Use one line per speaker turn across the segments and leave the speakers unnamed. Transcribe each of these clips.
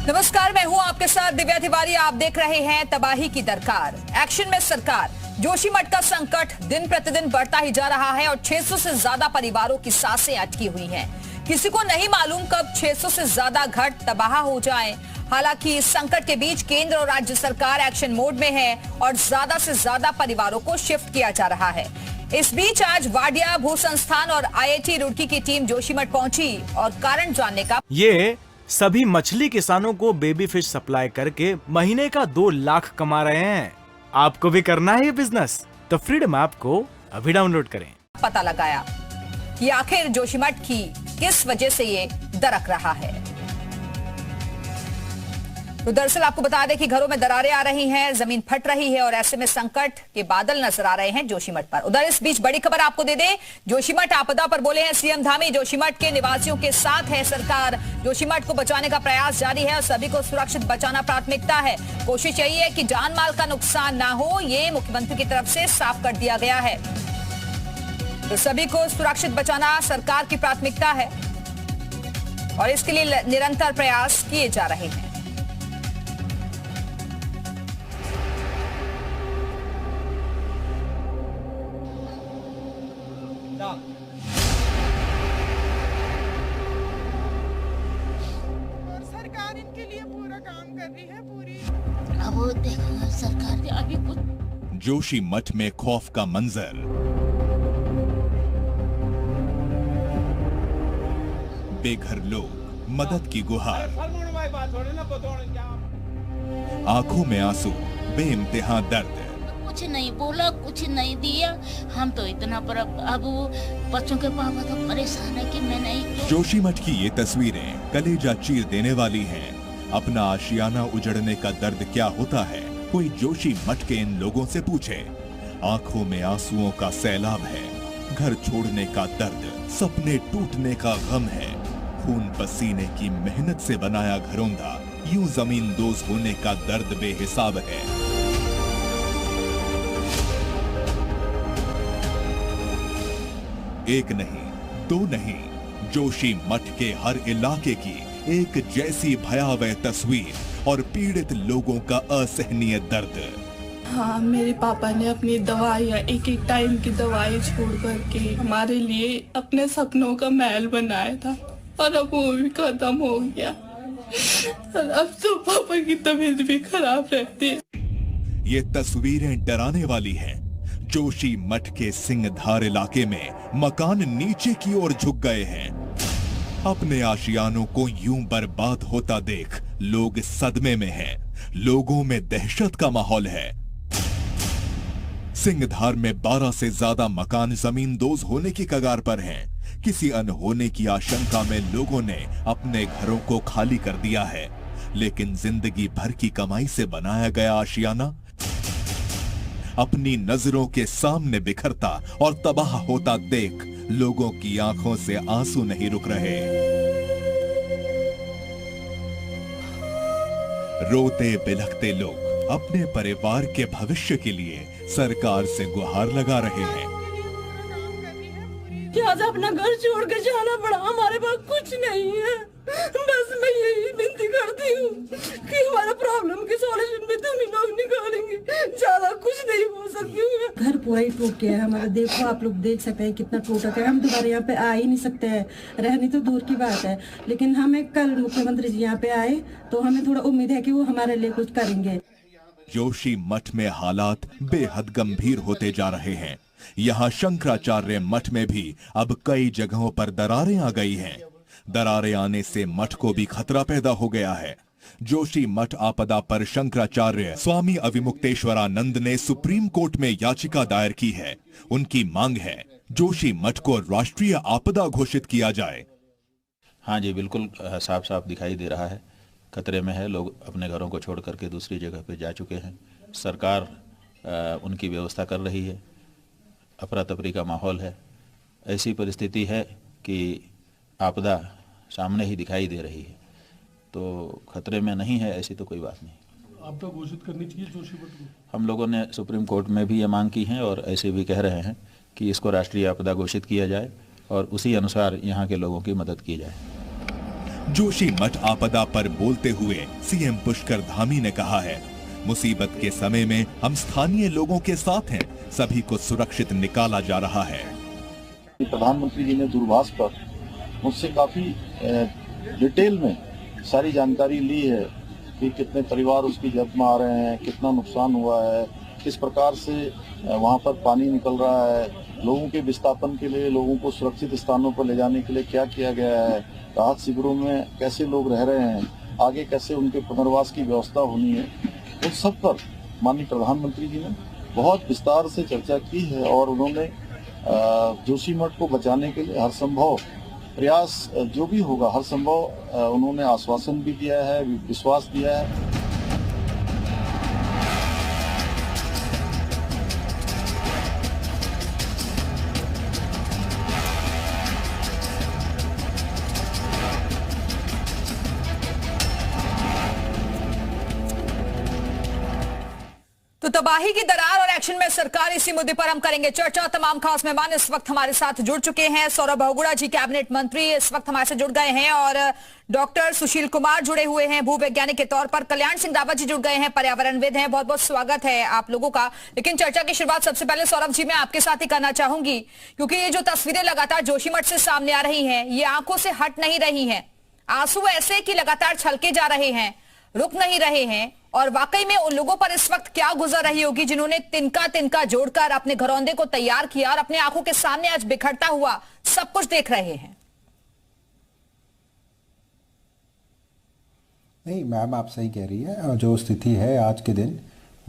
नमस्कार, मैं हूं आपके साथ दिव्या तिवारी। आप देख रहे हैं तबाही की दरकार। एक्शन में सरकार। जोशीमठ का संकट दिन प्रतिदिन बढ़ता ही जा रहा है और 600 से ज्यादा परिवारों की सांसें अटकी हुई हैं। किसी को नहीं मालूम कब 600 से ज्यादा घर तबाह हो जाएं। हालांकि इस संकट के बीच केंद्र और राज्य सरकार एक्शन मोड में है और ज्यादा से ज्यादा परिवारों को शिफ्ट किया जा रहा है। इस बीच आज वाडिया भू संस्थान और IIT रुड़की की टीम जोशीमठ पहुंची और कारण जानने का।
ये सभी मछली किसानों को बेबी फिश सप्लाई करके महीने का 2 लाख कमा रहे हैं। आपको भी करना है ये बिजनेस? तो फ्रीडम ऐप को अभी डाउनलोड करें।
पता लगाया कि आखिर जोशीमठ की किस वजह से ये दरक रहा है। तो दरअसल आपको बता दें कि घरों में दरारें आ रही हैं, जमीन फट रही है और ऐसे में संकट के बादल नजर आ रहे हैं जोशीमठ पर। उधर इस बीच बड़ी खबर आपको दे दें, जोशीमठ आपदा पर बोले हैं सीएम धामी। जोशीमठ के निवासियों के साथ है सरकार। जोशीमठ को बचाने का प्रयास जारी है और सभी को सुरक्षित बचाना प्राथमिकता है। कोशिश यही है कि जान माल का नुकसान ना हो, ये मुख्यमंत्री की तरफ से साफ कर दिया गया है। तो सभी को सुरक्षित बचाना सरकार की प्राथमिकता है और इसके लिए निरंतर प्रयास किए जा रहे हैं।
और सरकार इनके लिए पूरा काम कर रही है पूरी।
अब वो देखो सरकार ने अभी कुछ।
जोशीमठ में खौफ का मंजर। बेघर लोग, मदद की गुहार। आंखों में आंसू, बेइंतहा दर्द।
कुछ नहीं बोला, कुछ नहीं दिया। हम तो इतना पर अब वो बच्चों के पापा तो परेशान है कि मैं नहीं।
जोशीमठ की ये तस्वीरें कलेजा चीर देने वाली हैं। अपना आशियाना उजड़ने का दर्द क्या होता है, कोई जोशीमठ के इन लोगों से पूछे। आंखों में आंसुओं का सैलाब है, घर छोड़ने का दर्द, सपने टूटने का गम है। खून पसीने की मेहनत से बनाया घरौंदा, यूं जमीन दोज होने का दर्द बेहिसाब है। एक नहीं, दो नहीं, जोशीमठ के हर इलाके की एक जैसी भयावह तस्वीर और पीड़ित लोगों का असहनीय दर्द।
हाँ, मेरे पापा ने अपनी दवाइयाँ एक एक टाइम की दवाई छोड़ करके हमारे लिए अपने सपनों का महल बनाया था और अब वो भी खत्म हो गया। और अब तो पापा की तबीयत भी खराब रहती है।
ये तस्वीरें डराने वाली हैं। जोशीमठ के सिंहधार इलाके में मकान नीचे की ओर झुक गए हैं। अपने आशियानों को यूं बर्बाद होता देख लोग सदमे में हैं। लोगों में दहशत का माहौल है। सिंहधार में 12 से ज्यादा मकान जमींदोज होने की कगार पर हैं। किसी अनहोने की आशंका में लोगों ने अपने घरों को खाली कर दिया है, लेकिन जिंदगी भर की कमाई से बनाया गया आशियाना अपनी नजरों के सामने बिखरता और तबाह होता देख लोगों की आंखों से आंसू नहीं रुक रहे। रोते बिलखते लोग अपने परिवार के भविष्य के लिए सरकार से गुहार लगा रहे हैं।
कि आज अपना घर छोड़ कर जाना पड़ा, हमारे पास कुछ नहीं है। बस मैं यही विनती करती हूँ कि हमारा प्रॉब्लम के सॉल्यूशन में तुम ही लोग निकालेंगे, ज्यादा कुछ नहीं हो सकती हूँ।
घर पूरा ही टूट गया है हमारा। देखो, आप लोग देख सकते हैं कितना टूटा है। हम दोबारा यहाँ पे आ ही नहीं सकते हैं, रहनी तो दूर की बात है। लेकिन हमें कल मुख्यमंत्री जी यहाँ पे आए तो हमें थोड़ा उम्मीद है कि वो हमारे लिए कुछ करेंगे।
जोशीमठ में हालात बेहद गंभीर होते जा रहे हैं। यहाँ शंकराचार्य मठ में भी अब कई जगहों पर दरारें आ गई हैं। दरारें आने से मठ को भी खतरा पैदा हो गया है। जोशीमठ आपदा पर शंकराचार्य स्वामी अविमुक्तेश्वरानंद ने सुप्रीम कोर्ट में याचिका दायर की है। उनकी मांग है जोशीमठ को राष्ट्रीय आपदा घोषित किया जाए।
हाँ जी, बिल्कुल साफ साफ दिखाई दे रहा है, खतरे में है। लोग अपने घरों को छोड़ करके दूसरी जगह पे जा चुके हैं। सरकार उनकी व्यवस्था कर रही है। अफरा तफरी का माहौल है। ऐसी परिस्थिति है कि आपदा सामने ही दिखाई दे रही है, तो खतरे में नहीं है ऐसी तो कोई बात नहीं।
आपदा घोषित करनी चाहिए जोशीमठ को।
हम लोगों ने सुप्रीम कोर्ट में भी ये मांग की है और ऐसे भी कह रहे हैं कि इसको राष्ट्रीय आपदा घोषित किया जाए और उसी अनुसार यहाँ के लोगों की मदद की जाए।
जोशीमठ आपदा पर बोलते हुए सीएम पुष्कर धामी ने कहा है, मुसीबत के समय में हम स्थानीय लोगों के साथ हैं, सभी को सुरक्षित निकाला जा रहा है।
प्रधानमंत्री जी ने दूरभाष पर मुझसे काफी डिटेल में सारी जानकारी ली है कि कितने परिवार उसकी जद में आ रहे हैं, कितना नुकसान हुआ है, किस प्रकार से वहां पर पानी निकल रहा है, लोगों के विस्थापन के लिए, लोगों को सुरक्षित स्थानों पर ले जाने के लिए क्या किया गया है, राहत शिविरों में कैसे लोग रह रहे हैं, आगे कैसे उनके पुनर्वास की व्यवस्था होनी है, उन सब पर माननीय प्रधानमंत्री जी ने बहुत विस्तार से चर्चा की है और उन्होंने जोशीमठ को बचाने के लिए हर संभव प्रयास जो भी होगा, हर संभव उन्होंने आश्वासन भी दिया है, विश्वास दिया है।
तो तबाही की दरार और एक्शन में सरकार, इसी मुद्दे पर हम करेंगे चर्चा। तमाम खास मेहमान इस वक्त हमारे साथ जुड़ चुके हैं। सौरभ बहुगुणा जी कैबिनेट मंत्री इस वक्त हमारे से जुड़ गए हैं और डॉक्टर सुशील कुमार जुड़े हुए हैं भूवैज्ञानिक के तौर पर। कल्याण सिंह रावत जी जुड़ गए हैं, पर्यावरणविद हैं। बहुत बहुत स्वागत है आप लोगों का। लेकिन चर्चा की शुरुआत सबसे पहले सौरभ जी मैं आपके साथ ही करना चाहूंगी, क्योंकि ये जो तस्वीरें लगातार जोशीमठ से सामने आ रही हैं, ये आंखों से हट नहीं रही हैं। आंसू ऐसे कि लगातार छलके जा रहे हैं, रुक नहीं रहे हैं। और वाकई में उन लोगों पर इस वक्त क्या गुजर रही होगी जिन्होंने तिनका तिनका जोड़कर अपने घरौंदे को तैयार किया और अपने आंखों के सामने आज बिखरता हुआ सब कुछ देख रहे हैं।
नहीं मैम, आप सही कह रही है। जो स्थिति है आज के दिन,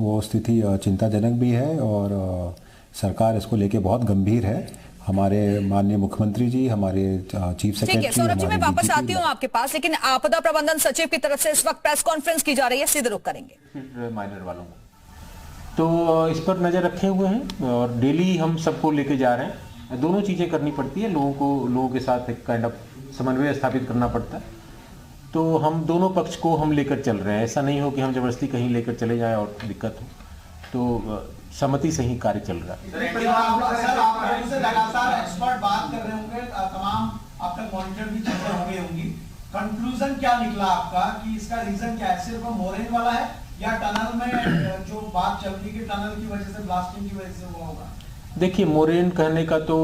वो स्थिति चिंताजनक भी है और सरकार इसको लेके बहुत गंभीर है। हमारे माननीय मुख्यमंत्री जी, हमारे चीफ सेक्रेटरी।
ठीक है सौरभ जी, मैं वापस आती हूँ आपके पास, लेकिन आपदा प्रबंधन सचिव की तरफ से इस वक्त प्रेस कॉन्फ्रेंस की जा रही है, सीधे रुक करेंगे।
माइनर वालों को तो इस पर नजर रखे हुए हैं और डेली हम सबको लेके जा रहे हैं। दोनों चीजें करनी पड़ती है, लोगों के साथ एक काइंड ऑफ समन्वय स्थापित करना पड़ता है। तो हम दोनों पक्ष को हम लेकर चल रहे हैं। ऐसा नहीं हो कि हम जबरदस्ती कहीं लेकर चले जाए और दिक्कत हो, तो सहमति से ही कार्य चल रहा है।
लगातार एक्सपर्ट बात कर रहे होंगे, तमाम आप तक मॉनिटर भी चर्चा हो गई होंगी। कंक्लूजन क्या निकला आपका कि इसका रीजन क्या है? सिर्फ मोरेन वाला है या टनल में जो बात चल रही है टनल की वजह से, ब्लास्टिंग की वजह से हुआ होगा?
देखिए, मोरेन कहने का तो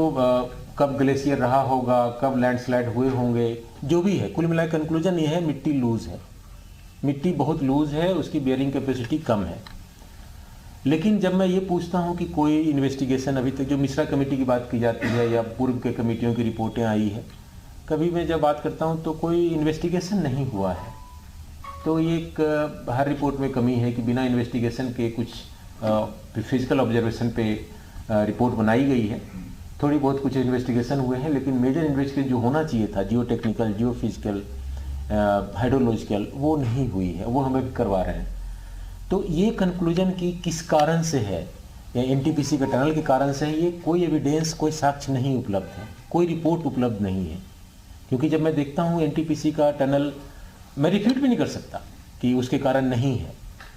कब ग्लेशियर रहा होगा, कब लैंडस्लाइड हुए होंगे, जो भी है, कुल मिलाकर कंक्लूजन ये है मिट्टी लूज है, मिट्टी बहुत लूज है, उसकी बेयरिंग कैपेसिटी कम है। लेकिन जब मैं ये पूछता हूँ कि कोई इन्वेस्टिगेशन, अभी तक जो मिश्रा कमेटी की बात की जाती है या पूर्व के कमेटियों की रिपोर्टें आई है, कभी मैं जब बात करता हूँ तो कोई इन्वेस्टिगेशन नहीं हुआ है। तो ये एक हर रिपोर्ट में कमी है कि बिना इन्वेस्टिगेशन के कुछ फिजिकल ऑब्जर्वेशन पे रिपोर्ट बनाई गई है। थोड़ी बहुत कुछ इन्वेस्टिगेशन हुए हैं, लेकिन मेजर इन्वेस्टिगेशन जो होना चाहिए था, जियो टेक्निकल, जियो फिजिकल, हाइड्रोलॉजिकल, वो नहीं हुई है, वो हमें भी करवा रहे हैं। तो ये कंक्लूजन की किस कारण से है, या एनटीपीसी के टनल के कारण से है, ये कोई एविडेंस, कोई साक्ष्य नहीं उपलब्ध है, कोई रिपोर्ट उपलब्ध नहीं है। क्योंकि जब मैं देखता हूँ एनटीपीसी का टनल, मैं रिफ्यूट भी नहीं कर सकता कि उसके कारण नहीं है,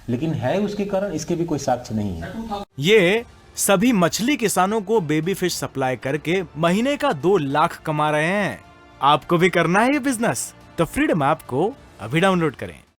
लेकिन है उसके कारण, इसके भी कोई साक्ष्य नहीं है।
ये सभी मछली किसानों को बेबी फिश सप्लाई करके महीने का 2 लाख कमा रहे हैं। आपको भी करना है ये बिजनेस? तो फ्रीडम ऐप को अभी डाउनलोड करें।